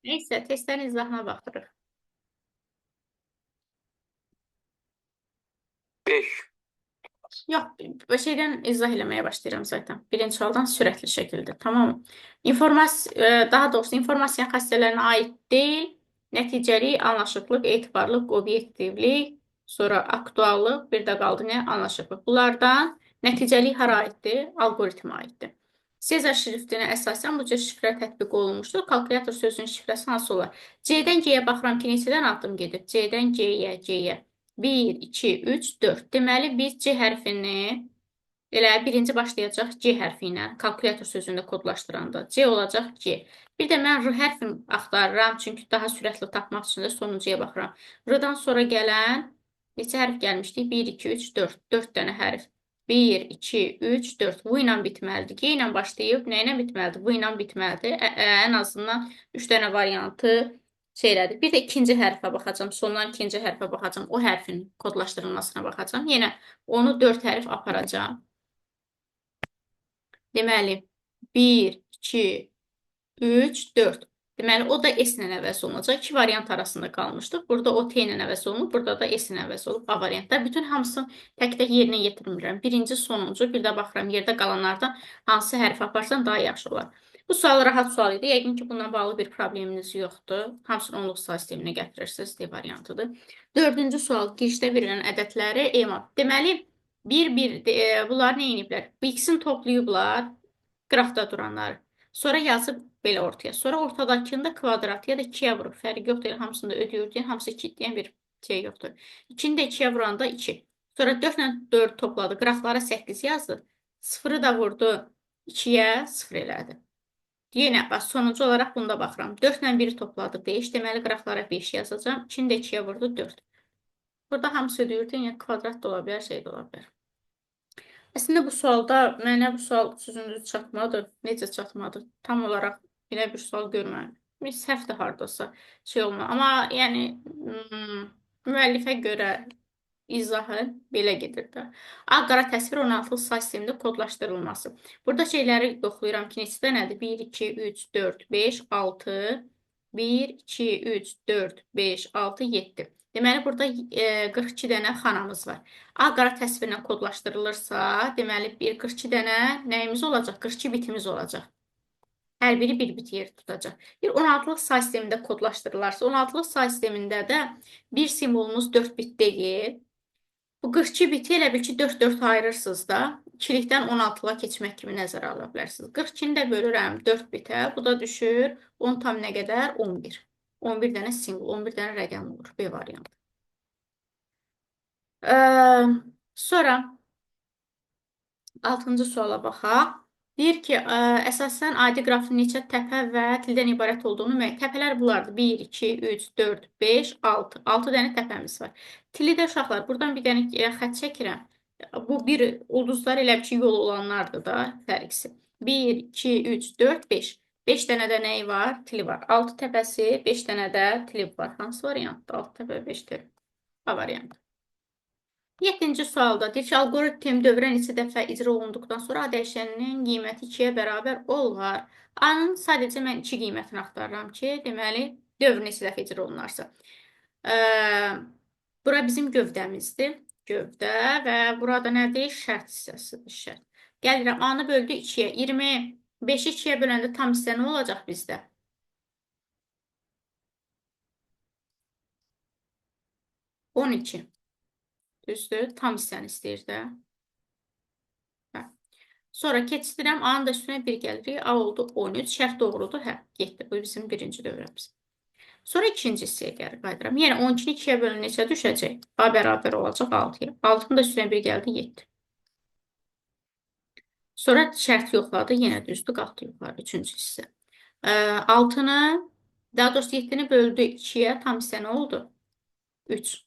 Neysə, testlərin izahına baxırıq. 5. Yox, şeydən izah eləməyə başlayıram zaten. Birinci sualdan sürətli şəkildə, tamam mı? Daha doğrusu informasiya xassələrinə aid deyil, nəticəlik, anlaşıqlıq, etibarlıq, obyektivlik, sonra aktuallıq, bir də qaldı nə? Anlaşıqlıq. Bunlardan nəticəlik hara aiddir? Algoritmə aiddir. Sezar şriftinə əsasən bu cür şifrə tətbiq olunmuşdur. Kalkulyator sözünün şifrəsi hansı olar? C-dən G-yə baxıram ki, neçədən addım gedir? C-dən G-yə, C-yə. 1, 2, 3, 4. Deməli, biz C hərfini elə birinci başlayacaq C hərfi ilə kalkulyator sözündə kodlaşdıranda C olacaq G. Bir də mən R hərfini axtarıram, çünki daha sürətli tapmaq üçün də sonuncuya baxıram. R-dan sonra gələn neçə hərf gəlmişdi? 1, 2, 3, 4. 4 dənə hərf. 1, 2, 3, 4. Bu ilə bitməlidir. G ilə başlayıb nə ilə bitməlidir? Bu ilə bitməlidir. Ən azından 3 dənə variantı şeylədir. Bir də ikinci hərfə baxacam. Sondan ikinci hərfə baxacam. O hərfin kodlaşdırılmasına baxacam. Yenə onu 4 hərf aparacam. Deməli, 1, 2, 3, 4. Deməli, o da S ilə əvəz olunacaq. İki variant arasında qalmışdıq. Burada o T ilə əvəz olunub, burada da S ilə əvəz olub A variantda. Bütün hamısını tək-tək yerinə yetirmirəm. Birinci, sonuncu, bir də baxıram yerdə qalanlardan hansı hərfi aparsam daha yaxşı olar. Bu sual rahat sual idi. Yəqin ki, bununla bağlı bir probleminiz yoxdur. Hamısını onluq sayı sisteminə gətirirsiniz. D variantıdır. Dördüncü sual. Girişdə verilən ədədləri EMA. Deməli, bunlar nə ediblər? Bu ikisini toplayıblar qrafda duranları. Sonra yazıb belə ortaya. Sonra ortadakında kvadrat ya da 2-yə vurub. Fərqi yoxdur. Elə hamısını da ödəyir deyən, hamısı 2 deyən bir şey yoxdur. 2-ni də 2-yə vuranda 2. Sonra 4 ilə 4 topladı. Qraflara 8 yazdı. 0-ı da vurdu 2-yə 0 elədi. Yenə bax, sonuncu olaraq bunda baxıram. 4 ilə 1-i topladı 5. Deməli, qraflara 5 yazacağım. 2-ni də 2-yə vurdu 4. Burada hamısı ödəyir deyən, yəni kvadrat da ola bilər, şey də ola bilər. Əslində bu sualda mənə bu sual sözünüzü çatmadı. Necə çatmadı? Tam olaraq belə bir sual görmədim. Bir səhv də hardasa şey olmadı. Amma yəni müəllifə görə izahı belə gedir də. Ağ-qara təsvir 16 say sistemində kodlaşdırılması. Burada şeyləri yoxlayıram ki, neçə dənədir? 1, 2, 3, 4, 5, 6, 1, 2, 3, 4, 5, 6, 7. Deməli, burada 42 dənə xanamız var. Ağ-qara təsvirlə kodlaşdırılırsa, deməli, 42 dənə nəyimiz olacaq? 42 bitimiz olacaq. Hər biri bir bit yer tutacaq. Bir 16-lıq say sistemində kodlaşdırılarsa, 16-lıq say sistemində də bir simvolumuz 4 bit deyil. Bu 42 biti elə bil ki, 4-4 ayırırsınız da, 2-likdən 16-lığa keçmək kimi nəzərə ala bilərsiniz. 42-ni də bölürəm 4 bitə, bu da düşür 10 tam nə qədər? 11. 11 dənə simvol, 11 dənə rəqəm olur. B variantı. Sonra 6-cı suala baxaq. Deyir ki, əsasən adi qrafın neçə təpə və tildən ibarət olduğunu təpələr bunlardır. 1, 2, 3, 4, 5, 6. 6 dənə təpəmiz var. Tili də uşaqlar, buradan bir dənə xət çəkirəm. Bu bir ulduzlar elə ki, yol olanlardır da, fərqsi. 1, 2, 3, 4, 5. 5 dənə də nəyi var? Tili var. 6 təpəsi, 5 dənə də tili var. Hansı variantdır? 6 təpə, 5 tili. A variantı. 7-ci sualda deyir ki, algoritm dövrə neçə dəfə icra olunduqdan sonra A dəyişəninin qiyməti 2-yə bərabər olar. A-nın sadəcə mən 2 qiymətini axtarıram ki, deməli, dövr neçə dəfə icra olunarsa. Bura bizim gövdəmizdir. Gövdə və burada nədir? Şərt hissəsidir. Şərt. Gəlirəm, A-nı böldü 2-yə. 25-i 2-yə böləndə tam hissə nə olacaq bizdə? 12. Düzdür? Tam hissəni istəyir də. Sonra keçdirəm, A-nın da üstünə 1 gəlirik. A oldu 13. Şərt doğrudur. Hə, getdi. Bu bizim birinci dövrəmiz. Sonra ikinci hissəyə gəlir, qayıdıram. Yəni 12-ni 2-yə bölün neçə düşəcək? A bərabər olacaq 6-ya. 6-nın da üstünə 1 gəldi, 7. Sonra şərt yoxladı, yenə düzdür, qalxdı yuxarı. Üçüncü hissə. 6-nı, daha doğrusu 7-ni böldü 2-yə, tam hissə nə oldu? 3.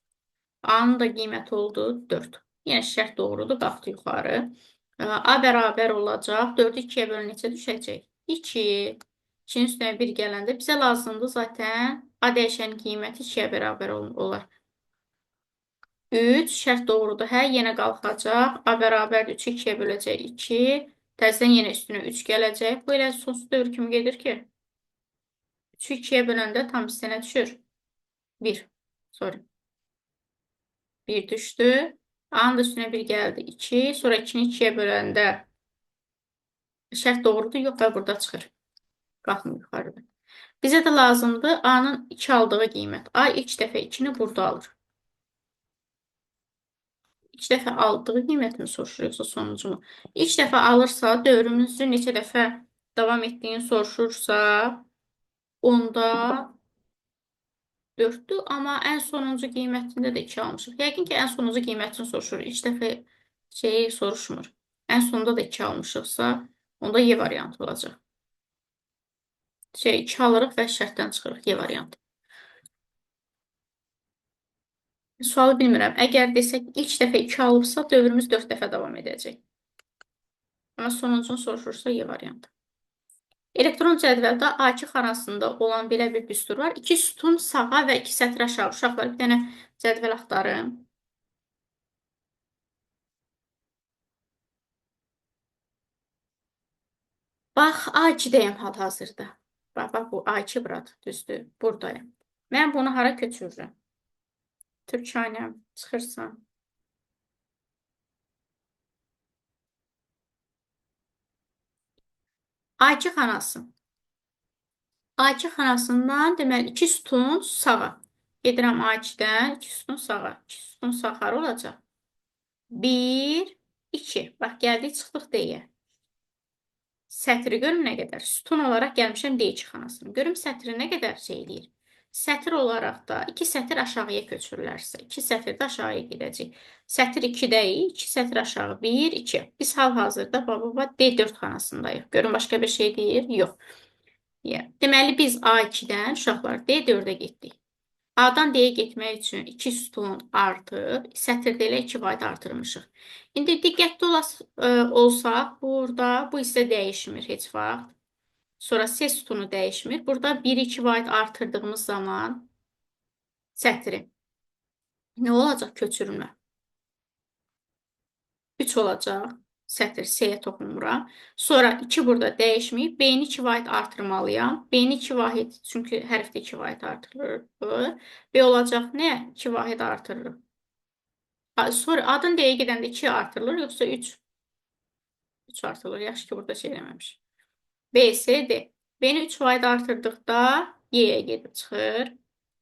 A-nın da qiyməti oldu 4. Yenə şərt doğrudur, qalxdı yuxarı. A bərabər olacaq. 4-ü 2-yə bölün neçə düşəcək? 2. 2-nin üstünə 1 gələndə bizə lazımdır zaten A dəyişənin qiyməti 2-yə bərabər olar. 3 şərt doğrudur. Hə, yenə qalxacaq. A bərabər 3-ü 2-yə böləcək 2. Təzədən yenə üstünə 3 gələcək. Bu elə sonsuz dövr kimi gedir ki. 3'ü 2'yə böləndə tam hissənə düşür. 1. Sorry. 1 düşdü. A'nın da üstünə 1 gəldi. 2. Sonra 2-ni 2'yə böləndə şərt doğrudur. Yox və burada çıxır. Qalxmır yuxarıda. Bizə də lazımdır A'nın 2 aldığı qiymət. A ilk dəfə 2'ni burada alır. İlk dəfə aldığı qiymətini soruşur, yoxsa sonucu mu? İlk dəfə alırsa, dövrümüzün neçə dəfə davam etdiyini soruşursa, onda 4'dür, amma ən sonuncu qiymətində də 2 almışıq. Yəqin ki, ən sonuncu qiymətini soruşur. İlk dəfə şeyi soruşmur. Ən sonunda da 2 almışıqsa, onda Y variantı olacaq. 2 alırıq və şərtdən çıxırıq Y variantı. Sualı bilmirəm. Əgər desək ilk dəfə 2 alıbsa, dövrümüz 4 dəfə davam edəcək. Amma sonuncunu soruşursa Y variantı. Elektron cədvəldə A2 xanasında olan belə bir düstur var. 2 sütun sağa və 2 sətr aşağı. Uşaqlar, bir dənə cədvəl axtarın. Bax, A2'dəyəm hal-hazırda. Bax, bu A2 brat, düzdür, buradayım. Mən bunu hara köçürürəm? Türkçənəm, çıxırsan. A2 xanası. A2 xanasından deməli 2 sütun sağa. Gedirəm A2'dən 2 sütun sağa. 2 sütun sağ hara olacaq? 1, 2. Bax, gəldik, çıxdıq deyə. Sətri görün nə qədər. Sütun olaraq gəlmişəm D2 xanasına. Görüm sətri nə qədər şey eləyir. Sətr olaraq da 2 sətr aşağıya köçürülərsə, 2 sətr də aşağıya gedəcək. Sətr 2'dəyik, 2 sətr aşağı, 1, 2. Biz hal-hazırda baba D4 xanasındayıq. Görün başqa bir şey deyir? Yox. Deməli, biz A2'dən uşaqlar D4'ə getdik. A'dan D'yə getmək üçün 2 sütun artıb, sətirdə elə 2 byte artırmışıq. İndi diqqətli olsaq, burada bu hissə dəyişmir heç vaxt. Sonra C sütunu dəyişmir. Burada 1-2 byte artırdığımız zaman sətri nə olacaq? Köçürülmə. 3 olacaq. Sətr C-yə toxunmuram. Sonra 2 burada dəyişməyib. B-ni 2 byte artırmalıyam. B-ni 2 vahid, çünki hərfdə 2 byte artırılır. B olacaq nə? 2 vahid artırırıq. Sonra A-dan D-yə gedəndə 2 artırılır, yoxsa 3? 3 artırılır. Yaxşı ki, burada şey eləməmiş. B, C, D. B-ni 3 vahid artırdıqda Y-yə gedib çıxır.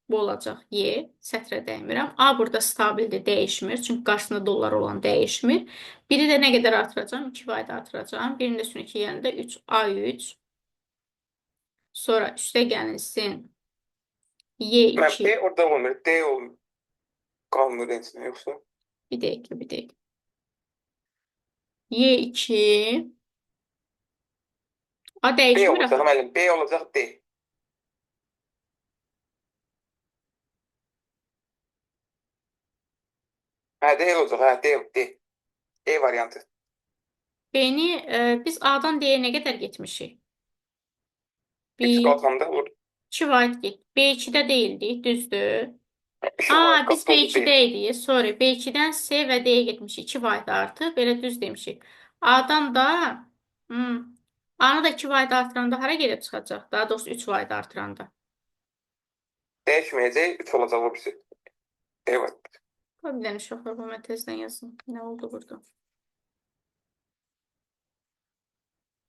Bu olacaq Y. Sətrə dəymirəm. A burada stabildir, dəyişmir. Çünki qarşısında dollar olan dəyişmir. Biri də nə qədər artıracağım? 2 vahid artıracağım. Birinin də üstünə 2 gəlində 3. A3. Sonra üstə gəlinsin Y2. B orada olmuyor. D olmuyor. Kalmıyor içine yoksa. Bir dəqiqə. Y2. A B dəyişmir olacak axı. müəllim. B olacak D. Ha D olacak. Ha D. E variantı. B-ni biz A-dan D-yə nə qədər getmişik? 3 1, kalkanda vur. 2 vahid get. B2'də deyildik, düzdür. 2 var Biz kalkanda D. B2'də idik. Sorry, B2'dən C və D-yə getmişik. 2 vahid artıb, belə düz demişik. A-dan da A-nı da 2 vahid artıranda hara gedib çıxacaq? Daha doğrusu 3 vahid artıranda. Değişmeyecek. 3 olacak o birisi. Evet. Bir dənə uşaqlar bu tezdən yazın. Nə oldu burada?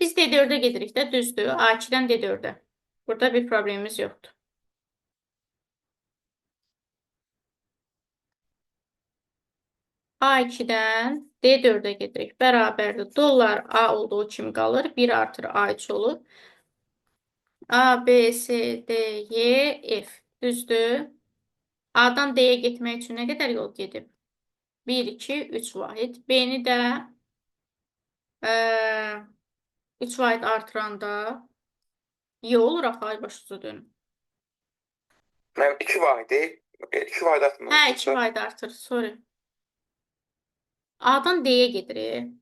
Biz D4'ə gedirik də, düzdür. A2'dən D4'ə. Burada bir problemimiz yoxdur. A2'dən D4'ə gedirik. Bərabərdir. Dollar A olduğu kimi qalır. 1 artır A3 olur. A, B, C, D, Y, F. Düzdür. A'dan D'yə getmək üçün nə qədər yol gedib? 1, 2, 3 vahid. B-ni də 3 vahid artıranda Y olur axı, ay başucu dönüm. Ben 2 vahidi. 2 vahidi atmadım. Hə, 2 vahid artır, sorry. A'dan D'yə gedirik.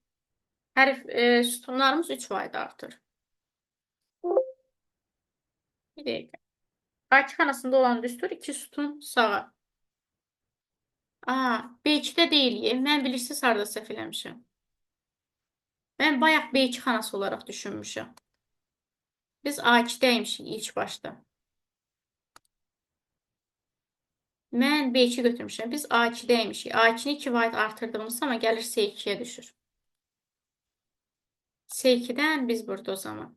Sütunlarımız 3 vahid artır. Bir dəqiqə. A2 xanasında olan düstur 2 sütun sağa. B2'də deyil. Mən bilirsiniz harada səhv eləmişəm. Mən bayaq B2 xanası olaraq düşünmüşəm. Biz A2'dəymişik ilk başda. Mən B2 götürmüşəm. Biz A2-dəymişik. A2-ni 2 vayd artırdığımız zaman gəlir S2-yə düşür. S2-dən biz burada o zaman.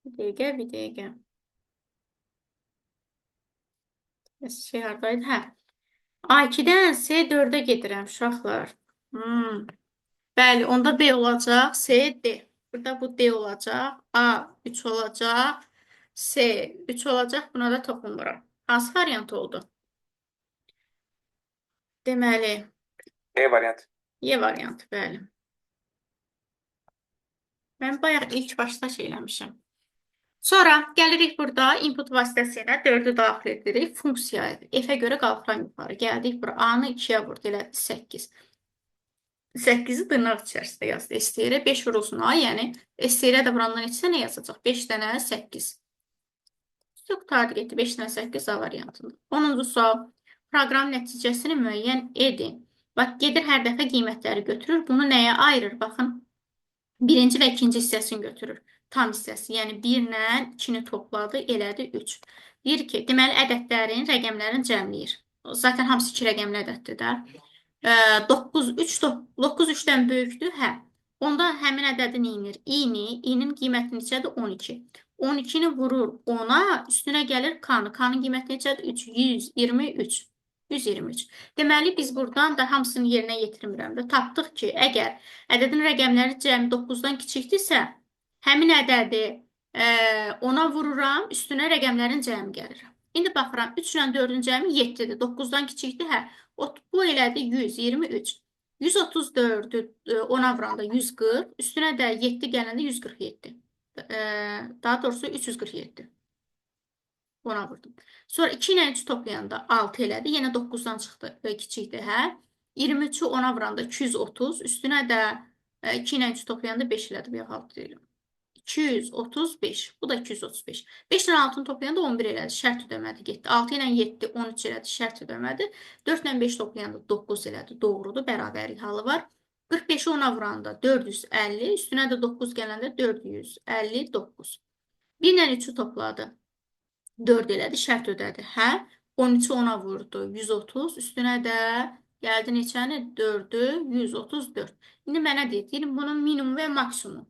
Bir dəqiqə, bir dəqiqə. Şey haradaydı? Hə. A2-dən S4-ə gedirəm uşaqlar. Bəli, onda B olacaq, S, D. Burada bu D olacaq, A 3 olacaq, S 3 olacaq. Buna da toxunmuram. Hansı variant oldu? Deməli, E variantı. Y variantı, bəli. Mən bayaq ilk başda şey eləmişəm. Sonra gəlirik burada input vasitəsilə 4-ü daxil edirik. Funksiyaya. F-ə görə qalxıram yuxarı. Gəldik bura. A-nı 2-yə vurdu, elədi 8. 8-i dırnaq içərisində yazdı. S-ə 5 vurulsun A, yəni S-ə də burandan neçə nə yazacaq? 5 dənə 8. Çox tarix etdi 5 dənə 8 A variantında. 10-cu sual. Proqram nəticəsini müəyyən edin. Bax, gedir hər dəfə qiymətləri götürür. Bunu nəyə ayırır? Baxın, birinci və ikinci hissəsini götürür. Tam hissəsi, yəni 1 ilə 2-ni topladı, elədi 3. Deyir ki, deməli ədədlərin, rəqəmlərin cəmləyir. Zaten hamısı 2 rəqəmli ədəddir də. 9 3-dən böyükdür, hə. Onda həmin ədədin inir. İ'nin qiyməti neçədir? 12. 12-ni vurur 10-a, üstünə gəlir K-nı. K-nın qiyməti neçədir? 3, 123. 123. Deməli, biz buradan da hamısını yerinə yetirmirəm də. Tapdıq ki, əgər ədədin rəqəmləri cəmi 9-dan kiçikdirsə, həmin ədədi 10-a vururam, üstünə rəqəmlərin cəmi gəlir. İndi baxıram, 3 ilə 4-ün cəmi 7-dir. 9-dan kiçikdir, hə. Bu elədi 123. 134-ü 10-a vuranda 140, üstünə də 7 gələndə 147. Daha doğrusu 347. Ona vurdum. Sonra 2 ilə 3 toplayanda 6 elədi. Yenə 9-dan çıxdı, kiçikdir, hə? 23-ü 10-a vuranda 230, üstünə də 2 ilə 3 toplayanda 5 elədi. Bir halt deyirəm. 235. Bu da 235. 5 ilə 6-nı toplayanda 11 elədi. Şərt ödəmədi getdi. 6 ilə 7 13 elədi. Şərt ödəmədi. 4 ilə 5 toplayanda 9 elədi. Doğrudur. Bərabərlik halı var. 45-i 10-a vuranda 450. Üstünə də 9 gələndə 459. 1 ilə 3-ü topladı. 4 elədi. Şərt ödədi. Hə? 13-ü 10-a vurdu. 130. Üstünə də gəldi neçəni? 4-ü 134. İndi mənə deyir, bunun minimum və maksimum.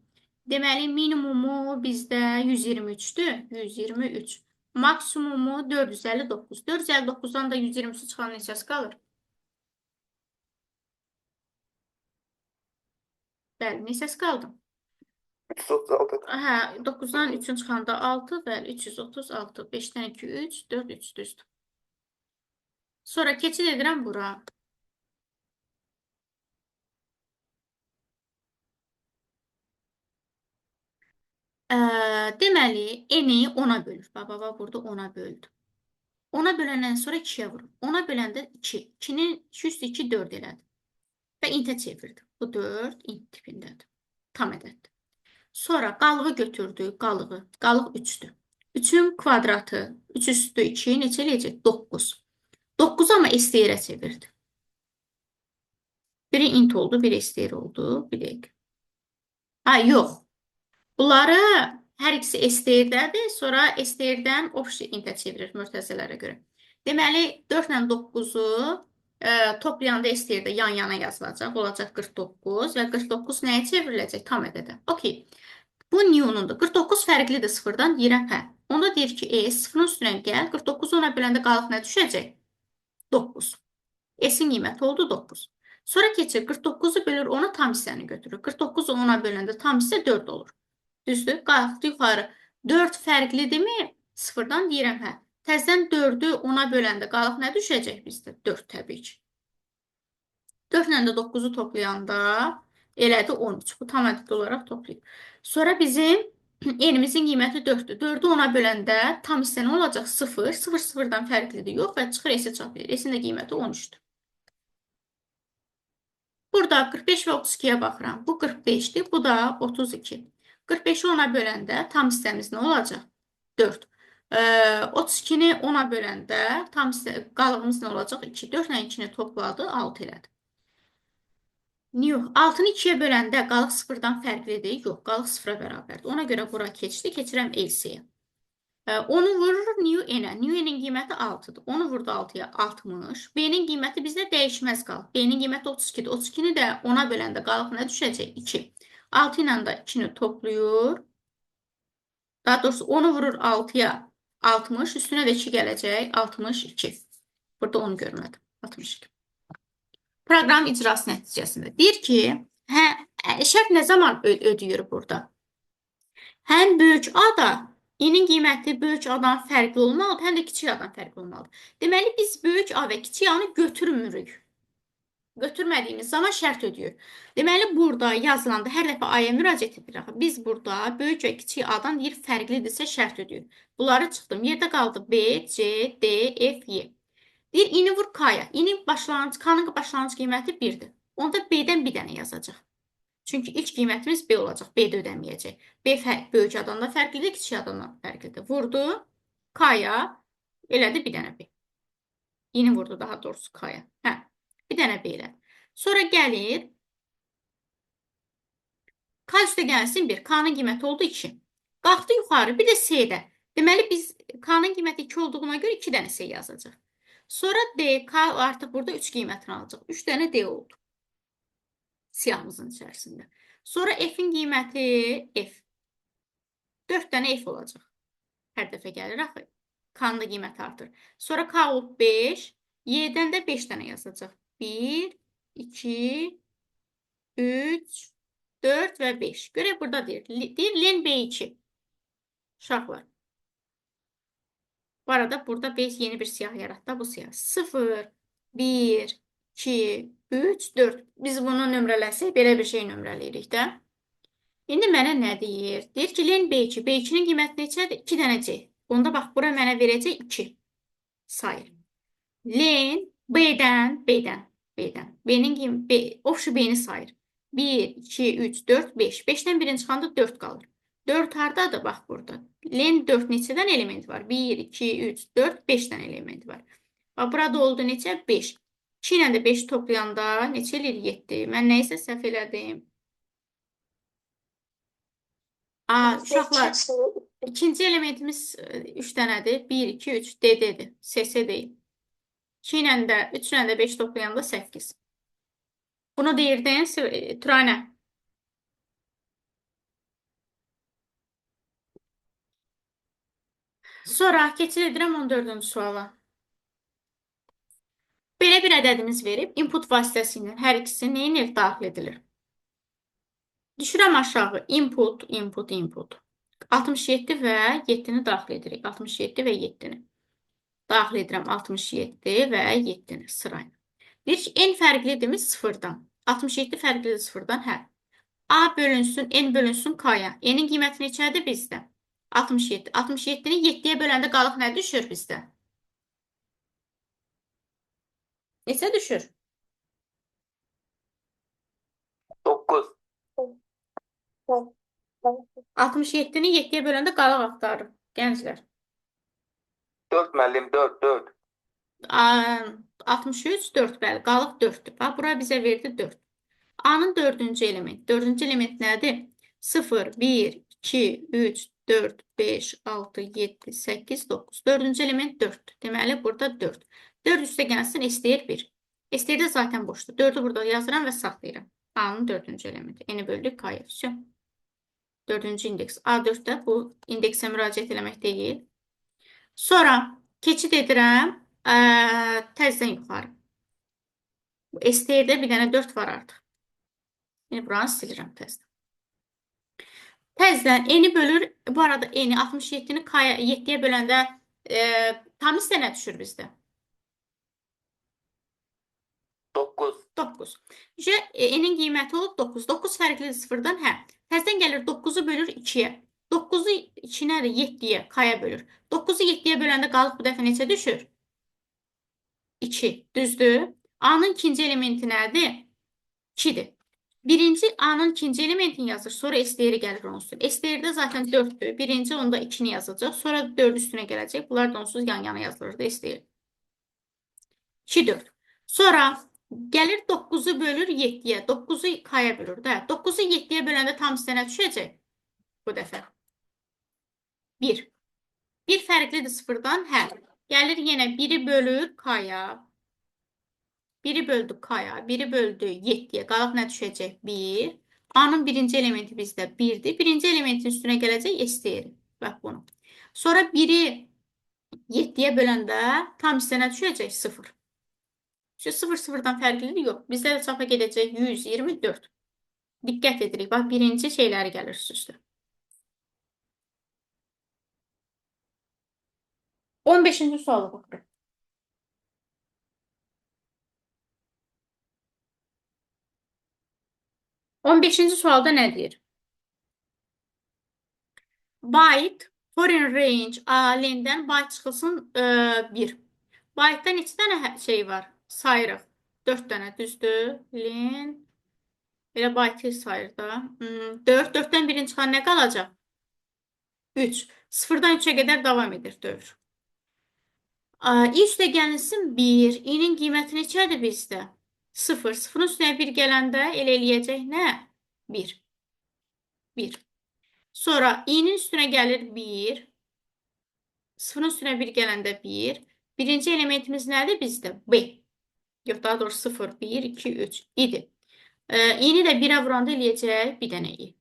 Deməli, minimumu bizdə 123-dür. 123. Maksimumu 459. 459-dan da 123 çıxan neçəsi qalır? Bəli, neçəsi qaldı? 336. Hə, 9-dan 3-ün çıxanda 6, bəli, 336. 5-dən 2, 3, 4, 3 düzdür. Sonra keçid edirəm bura. Deməli, n-i 10-a bölür. Baba, burada 10-a böldü. 10-a böləndən sonra 2-yə vurur. 10-a böləndə 2. 2-nin 2 üstü 2, 4 elədi. Və intə çevirdi. Bu 4 int tipindədir. Tam ədəddir. Sonra qalığı götürdü. Qalıq 3-dür. 3-ün kvadratı 3 üstü 2 neçə eləyəcək? 9. 9 amma STR-ə çevirdi. Biri int oldu, biri STR oldu. Bir dəqiqə. Ha, yox. Bunları hər ikisi STR-dədir. Sonra STR-dən obje intə çevirir mürtəzələrə görə. Deməli, 4 ilə 9-u toplayanda STR-də yan-yana yazılacaq. Olacaq 49 və 49 nəyə çevriləcək? Tam ədədə. Okey. Bu Newton'dur. 49 fərqlidir sıfırdan. Deyirəm, hə. Onda deyir ki, sıfırın üstünə gəl. 49 ona böləndə qalıq nə düşəcək? 9. S-in qiyməti oldu 9. Sonra keçir 49-u bölür, ona tam hissəni götürür. 49-u ona böləndə tam hissə 4 olur. Düzdür? Qalxdı yuxarı. 4 fərqlidirmi? Sıfırdan deyirəm, hə. Təzdən 4-ü 10-a böləndə qalıq nə düşəcək bizdə? 4 təbii ki. 4 ilə də 9-u toplayanda elədi 13. Bu tam ədəd olaraq toplayıb. Sonra bizim n-imizin qiyməti 4-dür. 4-ü 10-a böləndə tam hissə nə olacaq? 0. 0 0-dan fərqlidir. Yox və çıxır S-i çaplayır. S-in də qiyməti 13-dür. Burada 45 və 32-yə baxıram. Bu 45-dir, bu da 32. 45-i 10-a böləndə tam hissəmiz nə olacaq? 4. 32-ni 10-a böləndə tam hissə qalığımız nə olacaq? 2. 4 ilə 2-ni topladı, 6 elədi. Yox, 6-nı 2-yə böləndə qalıq 0-dan fərqlidir. Yox, qalıq 0-a bərabərdir. Ona görə bura keçdi. Keçirəm LC-yə. Onu vurur new n-ə. New n-in qiyməti 6-dır. Onu vurdu 6-ya 60. B-nin qiyməti bizdə dəyişməz qalıb. B-nin qiyməti 32-dir. 32-ni də 10-a böləndə qalıq nə düşəcək? 2. 6 ilə də 2-ni toplayır. Daha doğrusu onu vurur 6-ya 60. Üstünə də 2 gələcək. 62. Burada onu görmədim. 62. Proqram icrası nəticəsində. Deyir ki, şərt nə zaman ödəyir burada? Həm böyük A-da i-nin qiyməti böyük A-dan fərqli olmalıdır, həm də kiçik A-dan fərqli olmalıdır. Deməli, biz böyük A və kiçik A-nı götürmürük. Götürmədiyimiz zaman şərt ödəyir. Deməli, burada yazılanda hər dəfə A-ya müraciət edirik. Biz burada böyük və kiçik A-dan deyir fərqlidirsə şərt ödəyir. Bunları çıxdım. Yerdə qaldı B, C, D, F, Y. Deyir, i-ni vur K-ya. I-nin K-nın başlanğıc qiyməti 1-dir. Onda B-dən bir dənə yazacaq. Çünki ilk qiymətimiz B olacaq. B də ödəməyəcək. B böyük adamdan fərqlidir, kiçik adamdan fərqlidir. Vurdu K-ya, elədi bir dənə B. Yeni vurdu daha doğrusu K-ya. Hə, bir dənə B elədi. Sonra gəlir K üstə gəlsin 1. K-nın qiyməti oldu 2. Qalxdı yuxarı, bir də C-də. Deməli, biz K-nın qiyməti 2 olduğuna görə 2 dənə C yazacaq. Sonra D, K artıq burada 3 qiymətini alacaq. 3 dənə D oldu. Siyahımızın içərisində. Sonra F-in qiyməti F. 4 dənə F olacaq. Hər dəfə gəlir axı. K-nın da qiyməti artır. Sonra K olub 5. Y-dən də 5 dənə yazacaq. 1, 2, 3, 4 və 5. Görək burada deyir. Deyir len B2. Uşaqlar. Bu arada burada biz yeni bir siyah yaratdı. Bu siyah. 0, 1, 2, 3, 4. Biz bunu nömrələsək, belə bir şey nömrələyirik də. İndi mənə nə deyir? Deyir ki, len B2. B2-nin qiyməti neçədir? 2 dənə C. Onda bax, bura mənə verəcək 2 sayır. Len B-dən. B-nin qiyməti, ofşu B-ni sayır. 1, 2, 3, 4, 5. 5-dən birini çıxanda 4 qalır. 4 hardadır? Bax, burada. Len 4 neçədən elementi var? 1, 2, 3, 4, 5 dənə elementi var. Bax, burada oldu neçə? 5. 2 ilə də 5 toplayanda neçə eləyir? 7. Mən nəysə səhv elədim. Uşaqlar, ikinci elementimiz 3 dənədir. 1, 2, 3, DD-dir. SS deyil. 2 ilə də 3 ilə də 5 toplayanda 8. Bunu deyirdin, Turanə. Sonra keçid edirəm 14-cü suala. Belə bir ədədimiz verib, input vasitəsilə hər ikisi neyinir? Daxil edilir. Düşürəm aşağı. Input. 67 və 7-ni daxil edirik. 67 və 7-ni. Daxil edirəm 67 və 7-ni sırayla. Deyir ki, n fərqlidirmi 0-dan? 67 fərqlidir 0-dan? Hə. A bölünsün, n bölünsün K-ya. N-in qiyməti neçədir bizdə? 67. 67-ni 7-yə böləndə qalıq nə düşür bizdə? Neçə düşür? 9. 67-ni 7-yə böləndə qalıq axtarır. Gənclər. 4 müəllim, 4. 63, 4 bəli. Qalıq 4-dür. Bax, bura bizə verdi 4. A-nın 4-cü element. 4-cü element nədir? 0, 1, 2, 3, 4, 5, 6, 7, 8, 9. 4-cü element 4-dür. Deməli, burada 4. 4 üstə gəlsin, STR 1. STR də zaten boşdur. 4-ü burada yazıram və saxlayıram. A-nın 4-cü elementi. N-i böldük K-ya. 4-cü indeks. A4-də bu indeksə müraciət eləmək deyil. Sonra keçid edirəm təzdən yuxarı. STR-də bir dənə 4 var artıq. Yəni, buranı silirəm təzdən. Təzdən n-i bölür. Bu arada n-i 67-ni 7-yə böləndə tam hissə nə düşür bizdə? 9. 9. N-in qiyməti olub 9. 9 fərqlidir 0-dan? Hə. Təzdən gəlir 9-u bölür 2-yə. 9-u 2 nədir? 7-yə, K-ya bölür. 9-u 7-yə böləndə qalıq bu dəfə neçə düşür? 2. Düzdür? A-nın ikinci elementi nədir? 2-dir. Birinci A-nın ikinci elementini yazır. Sonra STR-i gəlir onun üstüne. STR-də zaten 4-dür. Birinci onda 2-ni yazacaq. Sonra 4 üstünə gələcək. Bunlar da onsuz yan-yana yazılır da STR. 2, 4. Sonra gəlir 9-u bölür 7-yə. 9-u K-ya bölür də. 9-u 7-yə böləndə tam hissənə düşəcək. Bu dəfə. 1. Bir fərqlidir sıfırdan, hə. Gəlir yenə biri bölür K-ya. Biri böldük K-ya. Biri böldü 7-yə. Qalıq nə düşəcək? 1. A-nın birinci elementi bizdə 1-dir. Birinci elementin üstünə gələcək S deyir. Bax bunu. Sonra 1-i 7-yə böləndə tam hissənə düşəcək 0. Şu 0 sıfırdan fərqlidir? Yox. Bizdə də çapa gedəcək 124. Diqqət edirik. Bax, birinci şeyləri gəlir üstə. 15-ci suala baxırıq. 15-ci sualda nə deyir? Byte foreign range aləndən byte çıxılsın 1. Byte-da neçə dənə şey var? Sayırıq. 4 dənə düzdür. Len elə byte sayır da. 4. 4-dən birini çıxan nə qalacaq? 3. 0-dan 3-ə qədər davam edir dövr. İ üstə gəlsin 1. İ-nin qiyməti neçədir bizdə? 0. 0-ın üstünə 1 gələndə elə eləyəcək nə? 1. 1. Sonra i-nin üstünə gəlir 1. 0-ın üstünə 1 gələndə 1. Birinci elementimiz nədir bizdə? B. Yox, daha doğrusu 0, 1, 2, 3 idi. İ-ni də 1-ə vuranda eləyəcək bir dənə i.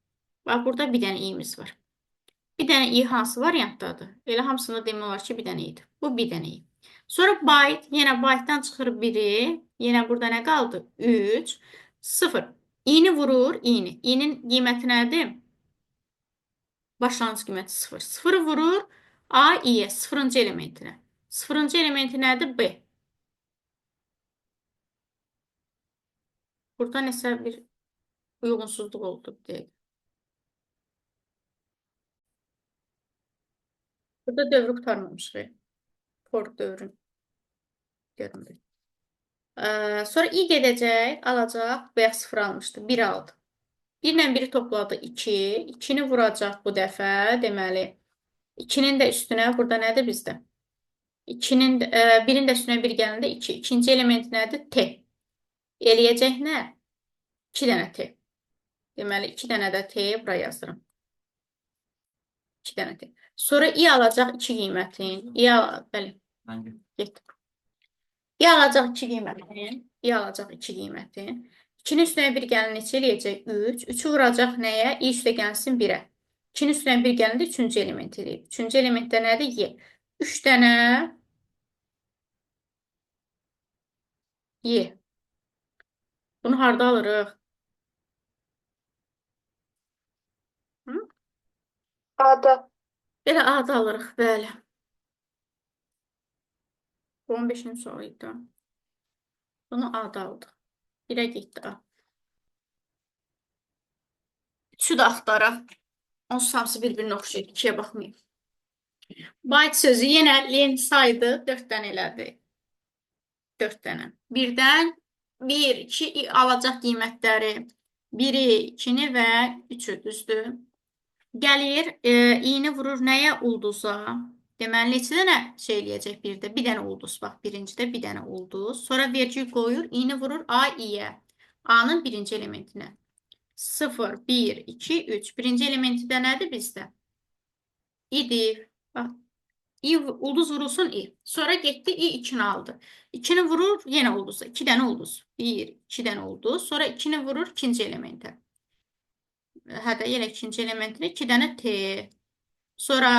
Bax, burada bir dənə i-miz var. Bir dənə i hansı variantdadır? Elə hamısında demək olar ki, bir dənə i-dir. Bu bir dənə i. Sonra byte, yenə byte-dan çıxır 1-i. Yenə burada nə qaldı? 3, 0. I-ni vurur, i-ni. I-nin qiyməti nədir? Başlanğıc qiyməti 0. 0 vurur A, i-yə, 0-cı elementinə. 0-cı elementi nədir? B. Burada nəsə bir uyğunsuzluq oldu. Burada dövrü qurtarmamışıq. For dövrün göründü. Sonra i gedəcək, alacaq. Bayaq 0 almışdı. 1 aldı. 1 ilə 1-i topladı 2. 2-ni vuracaq bu dəfə. Deməli, 2-nin də üstünə burada nədir bizdə? 1-in də üstünə 1 gələndə 2. İkinci element nədir? T. Eləyəcək nə? 2 dənə T. Deməli, 2 dənə də T bura yazıram. 2 dənə T. Sonra i alacaq 2 qiymətin. Bəli. Getdim. i alacaq 2 qiymətin. i alacaq 2 qiymətin. 2-nin üstünə 1 gəlin neçə eləyəcək? 3. 3-ü vuracaq nəyə? i üstə gəlsin 1-ə. 2-nin üstünə 1 gələndə 3-cü element eləyib. 3-cü elementdə nədir? Y. 3 dənə Y. Bunu harda alırıq? A-da. Belə A-da alırıq, bəli. 15-ci sual idi. Bunu A-da aldıq. 1-ə getdi A. 3-ü də axtaraq. Onsuz hamısı bir-birinə oxşayır. 2-yə baxmayın. Byte sözü yenə len saydı. 4 dənə elədi. 4 dənə. Birdən 1, 2 alacaq qiymətləri. 1-i, 2-ni və 3-ü düzdür. Gəlir, i-ni vurur nəyə? Ulduza. Deməli, neçə dənə şey eləyəcək birdə? Bir dənə ulduz. Bax, birincidə bir dənə ulduz. Sonra vergül qoyur, i-ni vurur A, i-yə. A-nın birinci elementinə. 0, 1, 2, 3. Birinci elementi də nədir bizdə? İdir. Bax, ulduz vurulsun i. Sonra getdi i 2-ni aldı. 2-ni vurur yenə ulduza. 2 dənə ulduz. 1, 2 dənə ulduz. Sonra 2-ni vurur ikinci elementə. Hədə yenə ikinci elementinə 2 dənə T. Sonra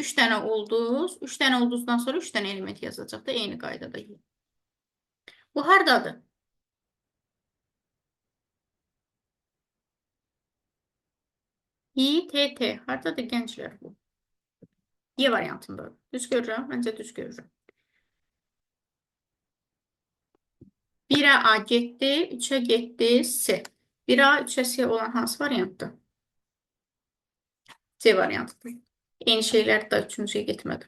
3 dənə ulduz. 3 dənə ulduzdan sonra 3 dənə element yazacaq da eyni qaydada. Bu hardadır? İ, T, T. Hardadır gənclər bu? Y variantındadır. Düz görürəm? Məncə düz görürəm. 1-ə A getdi, 3-ə getdi, S. 1-ə, 3-ə S olan hansı variantdır? C variantıdır. Eyni şeylər də 3-cüyə getmədi.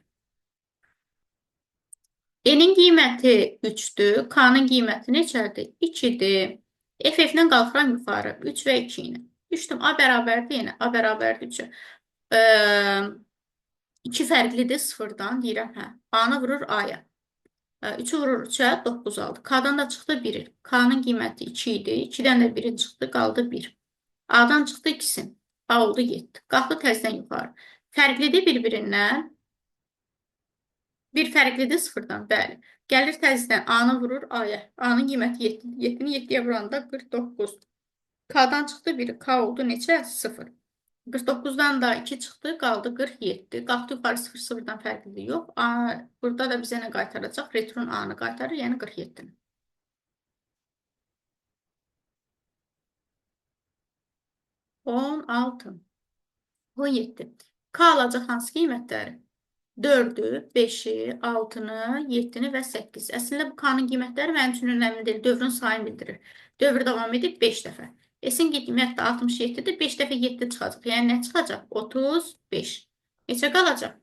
E-nin qiyməti 3-dür. K-nın qiyməti neçədir? 2-dir. F-dən qalxıram yuxarı. 3 və 2 ilə. Düşdüm. A bərabərdir yenə. A bərabərdir 3-ə. 2 fərqlidir 0-dan. Deyirəm, hə. A-nı vurur A-ya. 3-ü vurur 3-ə, 9 aldı. K-dan da çıxdı 1. K-nın qiyməti 2 idi. 2-dən də 1 çıxdı, qaldı 1. A-dan çıxdı 2-sin. A oldu 7. Qalxdı təzdən yuxarı. Fərqlidir bir-birindən. Bir fərqlidir sıfırdan, bəli. Gəlir təzədən A-nı vurur A-ya. A-nın qiyməti 7. 7-ni 7-yə vuranda 49. K-dan çıxdı biri. K oldu neçə? 0. 49-dan da 2 çıxdı, qaldı 47. Qalxdı yuxarı 0, 0-dan fərqlidir yox. A, burada da bizə nə qaytaracaq? Return A-nı qaytarır, yəni 47-ni. 16. 17. K alacaq hansı qiymətləri? 4-ü, 5-i, 6-nı, 7-ni və 8. Əslində bu K-nın qiymətləri mənim üçün önəmli deyil. Dövrün sayını bildirir. Dövr davam edib 5 dəfə. S-in qiyməti də 67-dir. 5 dəfə 7 çıxacaq. Yəni nə çıxacaq? 35. Neçə qalacaq?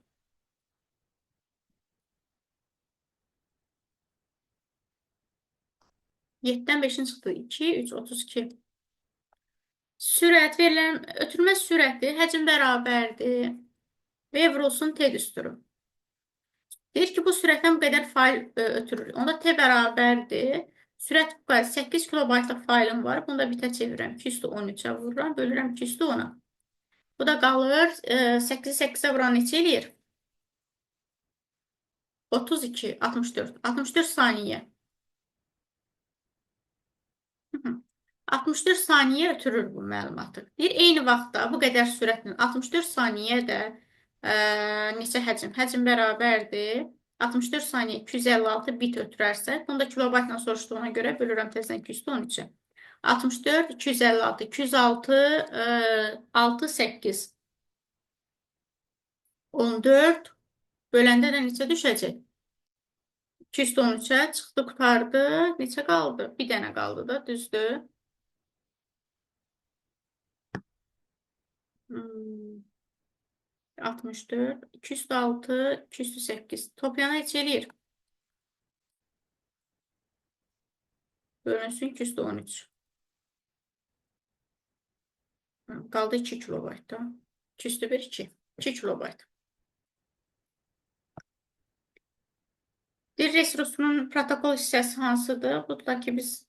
7-dən 5-in çıxdı. 2, 3, 32. Sürət verilən ötürmə sürəti həcm bərabərdir. V vurulsun T düsturu. Deyir ki, bu sürətdən bu qədər fail ötürür. Onda T bərabərdir. Sürət bu qədər 8 kilobaytlıq failim var. Bunu da bitə çevirirəm. 213-ə vururam. Bölürəm 210-a. Bu da qalır. 8-i 8-ə vuran neçə eləyir? 32, 64. 64 saniyə. 64 saniyə ötürür bu məlumatı. Deyir, eyni vaxtda bu qədər sürətlə 64 saniyə də neçə həcm? Həcm bərabərdir. 64 saniyə 256 bit ötürərsə, bunu da kilobaytla soruşduğuna görə bölürəm tezdən 213-ə. 64, 256, 206, 6, 8, 14, böləndə də neçə düşəcək? 213-ə çıxdı, qutardı. Neçə qaldı? Bir dənə qaldı da, düzdür. 64, 206, 208. Toplayana neçə eləyir? Bölünsün 213. Qaldı 2 kilobayt da. 2 1, 2. 2 kilobayt. Bir resursunun protokol hissəsi hansıdır? Bu da ki biz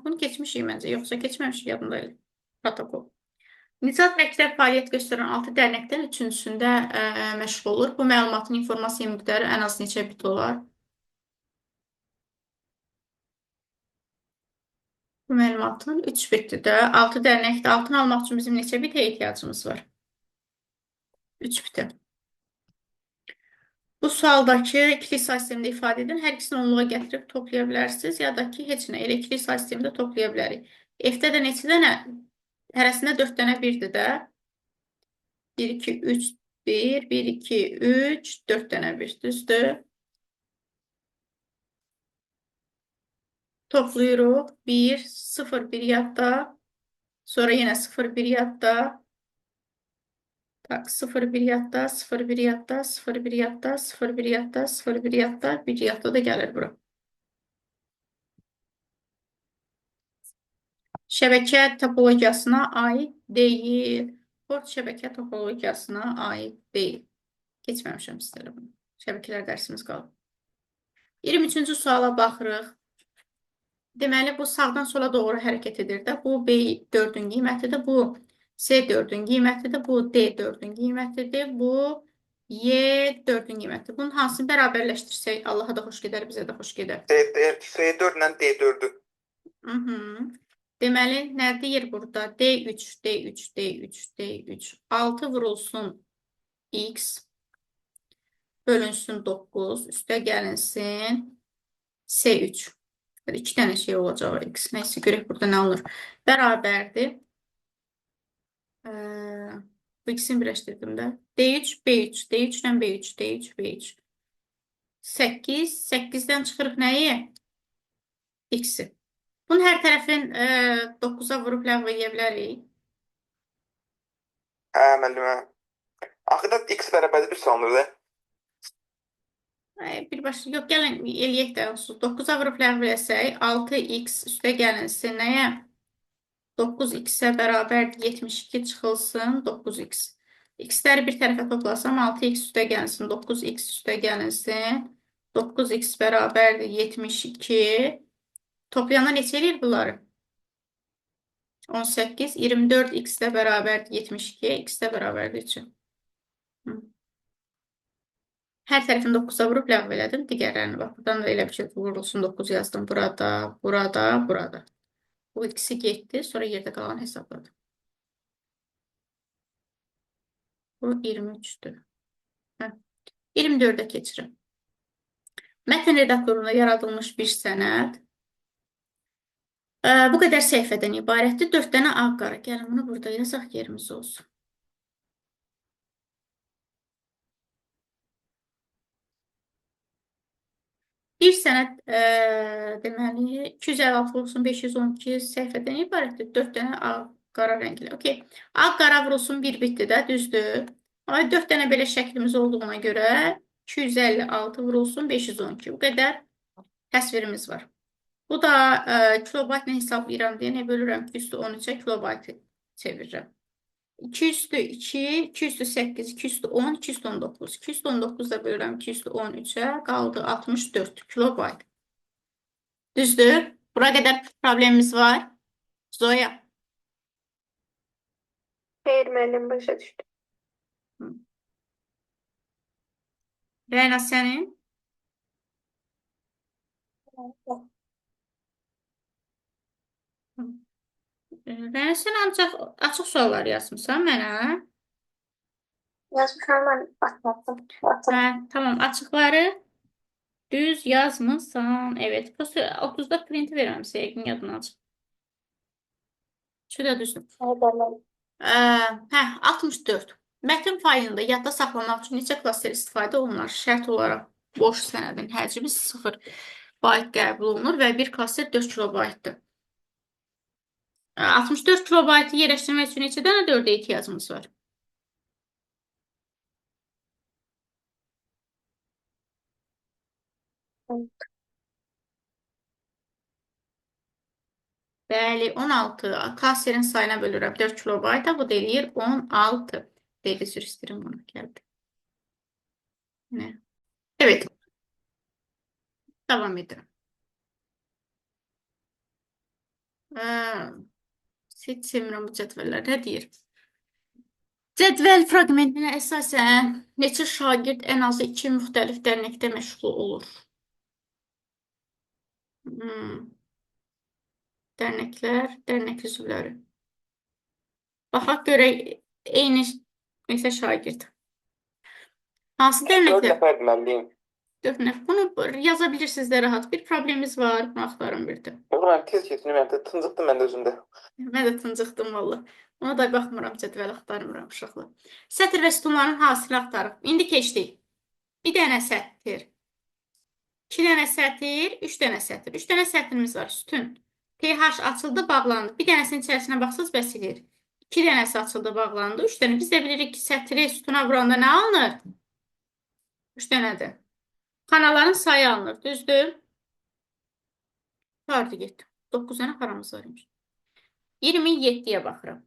bunu keçmişik məncə, yoxsa keçməmişik yadımda protokol. Nicat məktəb fəaliyyət göstərən 6 dərnəkdən üçüncüsündə məşğul olur. Bu məlumatın informasiya miqdarı ən az neçə bit olar? Bu məlumatın 3 bitdir də. 6 dərnəkdə altın almaq üçün bizim neçə bitə ehtiyacımız var? 3 bitə. Bu sualdakı ikili say sistemində ifadə edin. Hər ikisini onluğa gətirib toplaya bilərsiniz. Ya da ki, heç nə. Elə ikili say sistemində toplaya bilərik. F-də də neçə dənə? Hərəsində 4 dənə 1-dir də. 1, 2, 3, 1, 1, 2, 3, 4 dənə 1. Düzdür. Toplayırıq. 1, 0, 1 yadda. Sonra yenə 0, 1 yadda. Tak, 0, 1 yadda, 0, 1 yadda, 0, 1 yadda, 0, 1 yadda, 0, 1 yadda, 1 yadda da gəlir bura. Şəbəkə topologiyasına aid deyil. Port şəbəkə topologiyasına aid deyil. Keçməmişəm sizlərə bunu. Şəbəkələr dərsimiz qalıb. 23-cü suala baxırıq. Deməli, bu sağdan sola doğru hərəkət edir də. Bu B4-ün qiymətidir. Bu C4-ün qiymətidir. Bu D4-ün qiymətidir. Bu Y4-ün qiymətidir. Bunun hansını bərabərləşdirsək, Allaha da xoş gedər, bizə də xoş gedər. C4 ilə D4-ü. Deməli, nə deyir burada? D3, D3, D3, D3. 6 vurulsun X. Bölünsün 9. Üstə gəlinsin C3. 2 dənə şey olacaq X. Neyse, görək burada nə olur. Bərabərdir. Bu ikisini birləşdirdim də. D3, B3, D3 ilə B3, D3, B3. 8, 8-dən çıxırıq nəyi? X-i. Bunun hər tərəfin 9-a vurub ləğv edə bilərik. Müəllimə. Axırda X bərabərdir 1 sanılır da. Birbaşa, yox, gəlin eləyək də olsun. 9-a vurub ləğv eləsək, 6x üstə gəlinsin nəyə? 9x-ə bərabər 72 çıxılsın 9x. X-ləri bir tərəfə toplasam, 6x üstə gəlinsin, 9x üstə gəlinsin. 9x bərabərdir 72. Toplayana neçə eləyir bunları? 18, 24x də bərabərdir 72, x də bərabərdir 3. Hər tərəfini 9-a vurub ləğv elədim. Digərlərini bax. Buradan da elə bir şey vurulsun 9 yazdım. Burada, burada, burada. Bu ikisi getdi. Sonra yerdə qalan hesabladım. Bu 23'dür. Hə. 24'ə keçirəm. Mətn redaktorunda yaradılmış bir sənəd bu qədər səhifədən ibarətdir. 4 dənə ağ qara. Gəlin bunu burada yazaq yerimiz olsun. Bir sənəd deməli 256 olsun 512 səhifədən ibarətdir. 4 dənə ağ qara rəngli. Okay. Ağ qara vurulsun bir bitdi də, düzdür. Amma 4 dənə belə şəklimiz olduğuna görə 256 vurulsun 512. Bu qədər təsvirimiz var. Bu da kilobaytla hesablayıram deyə nə bölürəm? 2 üstü 13'ə kilobaytı çevirirəm. 2 üstü 2, 2 üstü 8, 2 üstü 10, 2 üstü 19. 2 üstü 19 da bölürəm 2 üstü 13'ə qaldı 64 kilobayt. Düzdür? Bura qədər problemimiz var. Zoya. Xeyr, müəllim, başa düşdüm. Rəyna sənin? Rəyna sən ancaq açıq suallar yazmışsan mənə. Yazmışam, mən atmadım. Hə, tamam, açıqları düz yazmışsan. Evet. Prosto 34 printi verəm sizə, yəqin yadına açıq. Şu da düzdür. Hə, 64. Mətn faylında yadda saxlamaq üçün neçə klaster istifadə olunur? Şərt olaraq boş sənədin həcmi 0 bayt qəbul olunur və bir klaster 4 kilobaytdır. 64 kilobaytı yerləşdirmək üçün neçə dənə 4'ə ehtiyacımız var? Bəli, 16. Klasterin sayına bölürəm 4 kilobayta. Bu da eləyir 16. Dəqiqə sürü istəyirəm bunu. Gəldi. Nə? Evet. Davam edirəm. Seçmirəm bu cədvəllər. Nə deyir? Cədvəl fraqmentinə əsasən neçə şagird ən azı 2 müxtəlif dərnəkdə məşğul olur? Dərnəklər, dərnək üzvləri. Baxaq görək eyni neçə şagird. Hansı 4 dərnəklər? nəfərdir müəllim. 4 nəfər. Bunu yaza bilirsiniz də rahat. Bir problemimiz var. Bunu axtarın bir də. Oğlum, mən tez keçinim, mən də tıncıqdım mən də özümdə. Mən də tıncıqdım valla. Ona da baxmıram, cədvəl axtarmıram uşaqlar. Sətr və sütunların hasilini axtarıq. İndi keçdik. Bir dənə sətr. 2 dənə sətr, 3 dənə sətr. 3 dənə sətrimiz var. Sütun. TH açıldı, bağlandı. Bir dənəsinin içərisinə baxsınız, bəs edir. 2 dənəsi açıldı, bağlandı. 3 dənə. Biz də bilirik ki, sətri sütuna vuranda nə alınır? 3 dənədir. Xanaların sayı alınır, düzdür? Harada getdi? 9 dənə xanamız var imiş. 27'yə baxıram.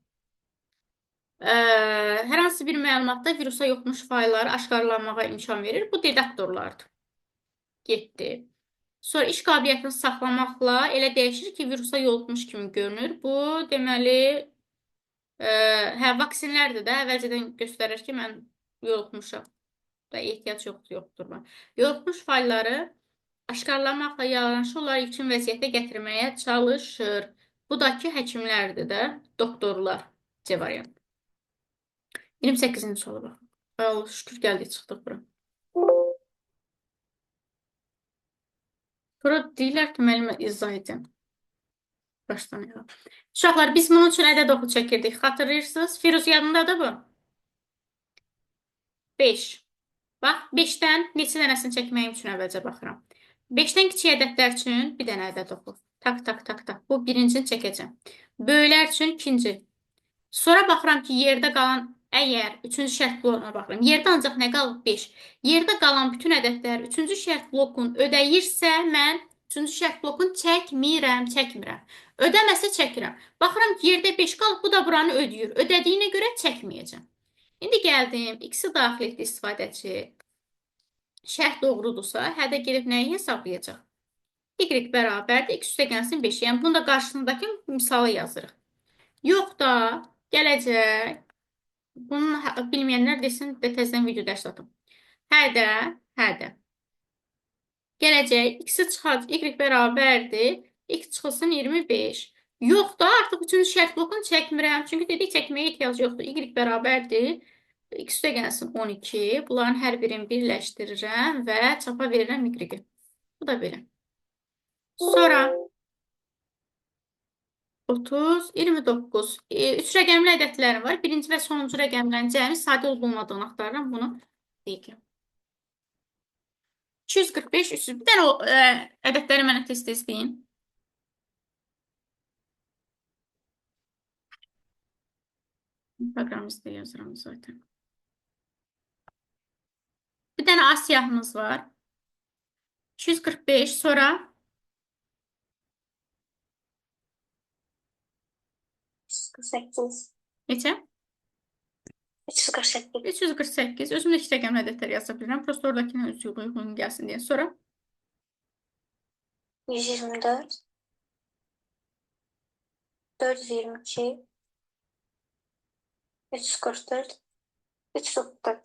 Hər hansı bir məlumatda virusa yoluxmuş faylları aşkarlanmağa imkan verir. Bu dedaktorlardır. Getdi. Sonra iş qabiliyyətini saxlamaqla elə dəyişir ki, virusa yoluxmuş kimi görünür. Bu, deməli, vaksinlərdir də. Əvvəlcədən göstərir ki, mən yoluxmuşam. Da ehtiyac yoxdur. Yoluxmuş faylları aşkarlanmaqla yaraşır, onları ilkin vəziyyətə gətirməyə çalışır. Bu da ki, həkimlərdir də, doktorlar. C variant. 28-ci suala baxın. Allah şükür gəldik, çıxdıq bura. Bura deyirlər ki, müəllimə izah edin. Başdan yox. Uşaqlar, biz bunun üçün ədəd oxu çəkirdik. Xatırlayırsınız? Firuz yadındadır bu? 5. Bax, 5-dən neçə dənəsini çəkməyim üçün əvvəlcə baxıram. 5-dən kiçik ədədlər üçün bir dənə ədəd oxu. Tak, tak, tak, tak. Bu birincini çəkəcəm. Böyüklər üçün ikinci. Sonra baxıram ki, yerdə qalan, əgər üçüncü şərt blokuna baxıram. Yerdə ancaq nə qalıb? 5. Yerdə qalan bütün ədədlər üçüncü şərt blokun ödəyirsə, mən üçüncü şərt blokun çəkmirəm. Ödəməsə çəkirəm. Baxıram ki, yerdə 5 qalıb, bu da buranı ödəyir. Ödədiyinə görə çəkməyəcəm. İndi gəldim, x-i daxil etdi istifadəçi. Şərt doğrudursa, hədə gedib nəyi hesablayacaq? Y bərabərdir, x üstəgəlsin 5. Yəni, bunu da qarşısındakı misalı yazırıq. Yox da, gələcək. Bunu bilməyənlər desin, də təzdən video dərs atım. Hə də, hə də. Gələcək, x-i çıxacaq, y bərabərdir, x çıxılsın 25. Yox da, artıq üçüncü şərt blokunu çəkmirəm. Çünki dedik, çəkməyə ehtiyac yoxdur. Y bərabərdir, x üstə gəlsin 12. Bunların hər birini birləşdirirəm və çapa verirəm y. Bu da belə. Sonra 30, 29. 3 rəqəmli ədədlərim var. Birinci və sonuncu rəqəmlərin cəmi sadə olmadığını axtarıram. Bunu deyəcəm. 245, 300. Bir dənə o ədədləri mənə tez-tez deyin. Proqramımızda yazıram zaten. Bir dənə A siyahımız var. 245, sonra 348. neçə? 348. 348. Özüm də iki rəqəmli ədədlər yaza bilirəm. Prosta oradakına uyğun gəlsin deyə. Sonra 124. 422. 344. 334.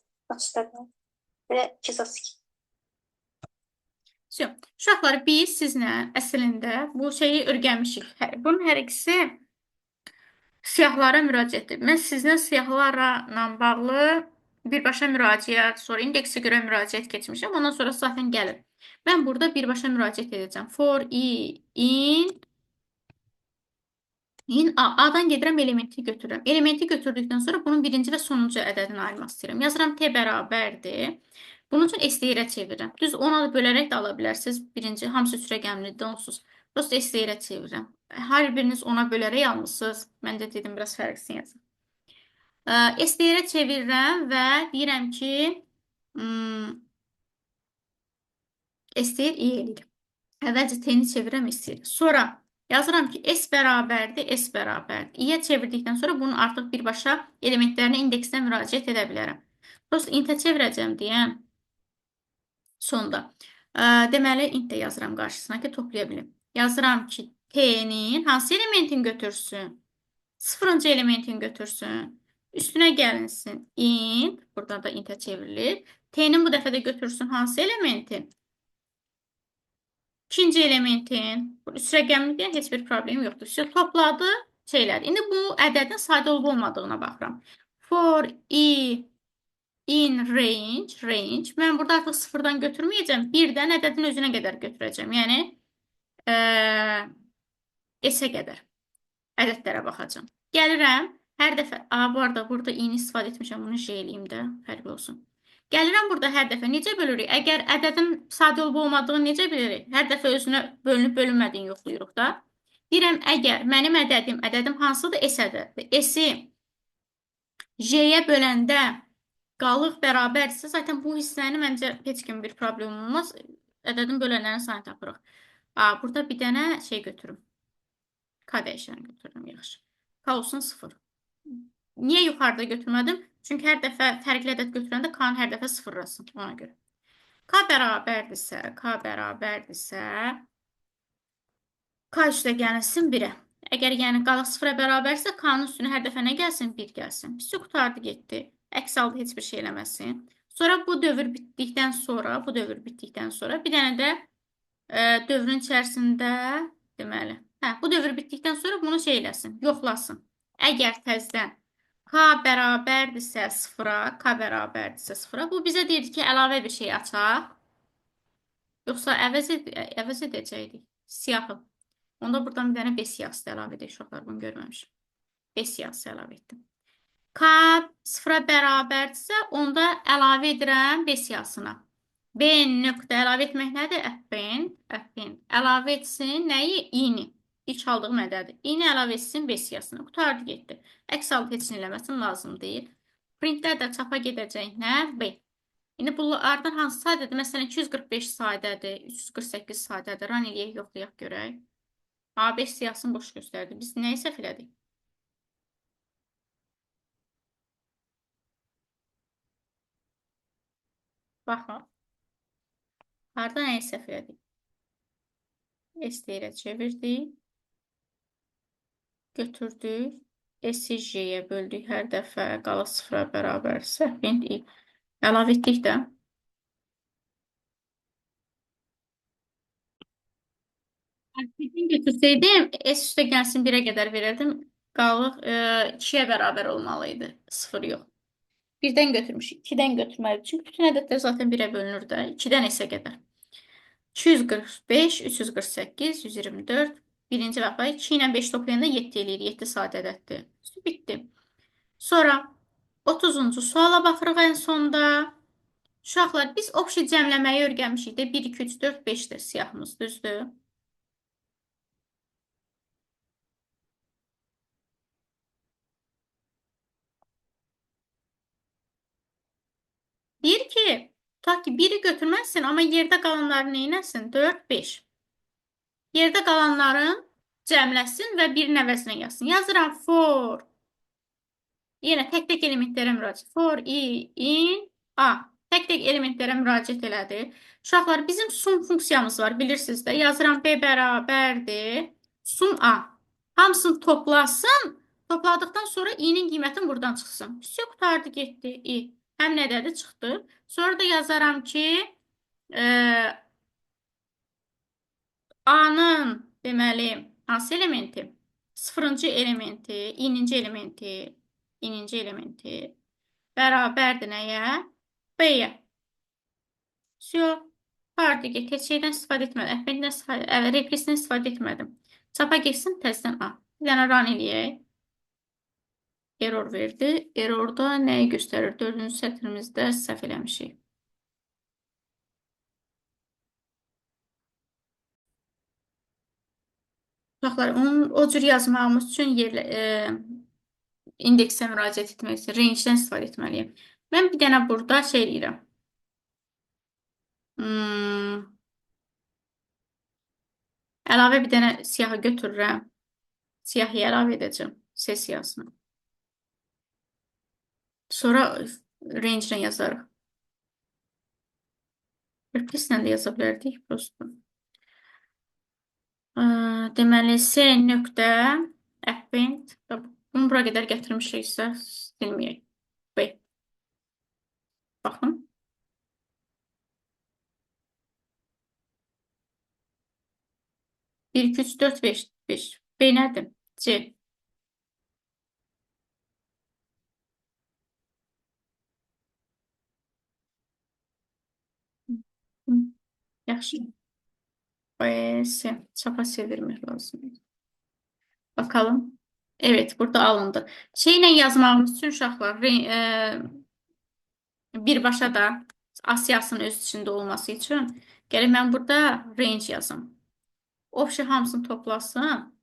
Ve 232. Uşaqlar, biz sizlə əslində bu şeyi öyrənmişik. Bunun hər ikisi siyahlara müraciətdir. Mən sizdən siyahlarla bağlı birbaşa müraciət, sonra indeksə görə müraciət keçmişəm. Ondan sonra zaten gəlir. Mən burada birbaşa müraciət edəcəm. For in A-dan gedirəm, elementi götürürəm. Elementi götürdükdən sonra bunun birinci və sonuncu ədədini ayırmaq istəyirəm. Yazıram T bərabərdir. Bunun üçün STR-ə çevirirəm. Düz ona da bölərək də ala bilərsiniz. Birinci, hamısı üç rəqəmlidir, onsuz. Prosta STR-ə çevirirəm. Hər biriniz ona bölərək almışsınız. Mən də dedim, biraz fərqsin yazın. STR-ə çevirirəm və deyirəm ki, STR i eləyir. Əvvəlcə T-ni çevirirəm STR. Sonra yazıram ki, S bərabərdir, S bərabərdir. İ-yə çevirdikdən sonra bunun artıq birbaşa elementlərinə indeksinə müraciət edə bilərəm. Prosta int-ə çevirəcəm deyəm. Sonda. Deməli, int-də yazıram qarşısına ki, toplaya bilim. Yazıram ki, T-nin hansı elementin götürsün? Sıfırıncı elementin götürsün. Üstünə gəlinsin. Int, burada da int-ə çevrilir. T-nin bu dəfə də götürsün hansı elementin? İkinci elementin, üç rəqəmli heç bir problem yoxdur. Topladı, şeylər. İndi bu ədədin sadə olub olmadığına baxıram. For i in range. Mən burada artıq sıfırdan götürməyəcəm. Birdən ədədin özünə qədər götürəcəm. Yəni, S-ə qədər ədədlərə baxacam. Gəlirəm, hər dəfə, bu arada burada i-ni istifadə etmişəm, bunu J eləyim də, fərqli olsun. Gəlirəm burada hər dəfə necə bölürük? Əgər ədədin sadə olub olmadığını necə bilirik? Hər dəfə özünə bölünüb bölünmədiyini yoxlayırıq da. Deyirəm, əgər mənim ədədim hansıdır? S ədədidir. S-i J-yə böləndə qalıq bərabərsə, zaten bu hissəni məncə heç kim bir problem olmaz. Ədədin bölənlərin sayını tapırıq. Burada bir dənə şey götürüm. K dəyişəni götürürüm, yaxşı. K olsun 0. Niyə yuxarıda götürmədim? Çünki hər dəfə fərqli ədəd götürəndə K-nı hər dəfə sıfırlasın, ona görə. K bərabərdirsə, K üstə gəlsin 1-ə. Əgər yəni qalıq 0-ə bərabərsə, K-nın üstünə hər dəfə nə gəlsin? 1 gəlsin. Pisi qutardı, getdi. Əks halda heç bir şey eləməsin. Sonra bu dövr bitdikdən sonra, bir dənə də dövrün içərisində, deməli, bu dövr bitdikdən sonra bunu şey eləsin, yoxlasın. Əgər təzdən K bərabərdirsə 0-a, bu bizə deyir ki, əlavə bir şey açaq. Yoxsa əvəz edəcəkdik. Siyahı. Onda buradan bir dənə B siyahısı da əlavə edək. Uşaqlar bunu görməmişim. B siyahısı əlavə etdim. K 0-a bərabərdirsə, onda əlavə edirəm B siyahısına. B nöqtə əlavə etmək nədir? Append. Əlavə etsin nəyi? I-ni. İlk aldığım ədədir. İ-ni əlavə etsin B siyahısına. Qutardı, getdi. Əks halda heç nə eləməsin, lazım deyil. Printlər də çapa gedəcək nə? B. İndi bunlardan hansı sadədir? Məsələn, 245 sadədir, 348 sadədir. Run eləyək, yoxlayaq görək. A5 siyahısını boş göstərdi. Biz nəyi səhv elədik? Baxaq. Harada nəyi səhv elədik? ST-ilə çevirdik. Götürdük. S-i J-yə böldük hər dəfə. Qalıq 0-a bərabər. Səhv i. Əlavə etdik də. Birdən götürsəydim, S üstə gəlsin 1-ə qədər verərdim. Qalıq 2-yə bərabər olmalı idi. 0 yox. Birdən götürmüşük. 2-dən götürməlidir. Çünki bütün ədədlər zaten 1-ə bölünür də. 2-dən S-ə qədər. 245, 348, 124. Birinci dəfə 2 ilə 5 toplayanda 7 eləyir. 7 sadə ədəddir. Bitdi. Sonra 30-cu suala baxırıq ən sonda. Uşaqlar, biz obşi cəmləməyi öyrənmişik də. 1, 2, 3, 4, 5-dir siyahımız, düzdür? Deyir ki, tutaq ki, 1-i götürməzsin, amma yerdə qalanları neynəsin? 4, 5. Yerdə qalanların cəmləsin və 1-in əvəzinə yazsın. Yazıram for. Yenə tək-tək elementlərə müraciət. For i, in, a. Tək-tək elementlərə müraciət elədi. Uşaqlar, bizim sum funksiyamız var, bilirsiniz də. Yazıram b bərabərdir. Sum a. Hamısını toplasın. Topladıqdan sonra i-nin qiymətini buradan çıxsın. Üstü qutardı, getdi i. Həm nədədir, çıxdı. Sonra da yazaram ki, a-nın deməli, hansı elementi? 0-cı elementi, ininci elementi bərabərdir nəyə? B-yə. Vardı ki, heç şeydən istifadə etmədim. Replisindən istifadə etmədim. Çapa geçsin, təzdən A. Bir dənə run eləyək. Error verdi. Errorda nəyi göstərir? 4-cü sətrimizdə səhv eləmişik. Uşaqlar, o cür yazmağımız üçün indeksə müraciət etmək üçün range-dən istifadə etməliyim. Mən bir dənə burada şey eləyirəm. Əlavə bir dənə siyahı götürürəm. Siyahıya əlavə edəcəm. C siyahısını. Sonra range-lə yazarıq. Replace-lə də yaza bilərdik. Prosto. Deməli, C nöqtə append. Bunu bura qədər gətirmişiksə silməyək. B. Baxın. Bir, iki, üç, dörd, beş. B nədir? C. Yaxşı. B, C. Çapa çevirmək lazım. Bakalım. Evet, burada alındı. Şeylə yazmağımız üçün uşaqlar birbaşa da Asiyasının öz içində olması üçün gələk mən burada range yazım. Obşi hamısını toplasın.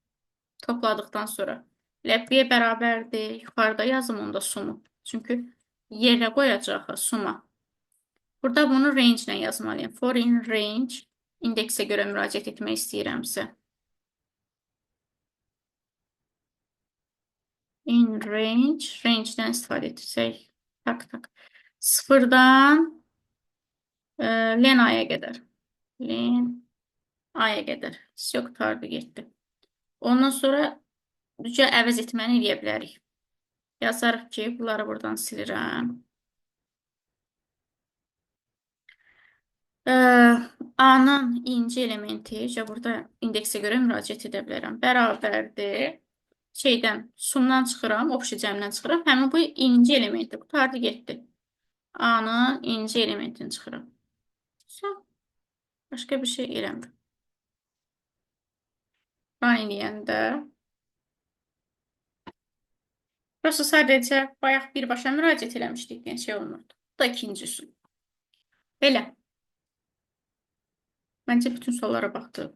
Topladıqdan sonra B bərabərdir. Yuxarıda yazım onda sumu. Çünki yerə qoyacaq suma. Burada bunu range ilə yazmalıyım. For in range indeksə görə müraciət etmək istəyirəmsə. In range-dən istifadə etsək. Tak. Sıfırdan len aya qədər. Len aya qədər. Yok, tardı getdi. Ondan sonra əvəz etməni eləyə bilərik. Yazarıq ki, bunları buradan silirəm. A-nın inci elementi, burada indeksə görə müraciət edə bilərəm. Bərabərdir. Şeydən, sumdan çıxıram, obşi cəmdən çıxıram. Həmin bu inci elementi, qutardı getdi. A-nın inci elementini çıxıram. Başqa bir şey eləmir. Run eləyəndə. Prosto sadəcə bayaq birbaşa müraciət eləmişdik, yəni şey olmurdu. Bu da ikinci üsul. Belə. Məncə bütün suallara baxdı.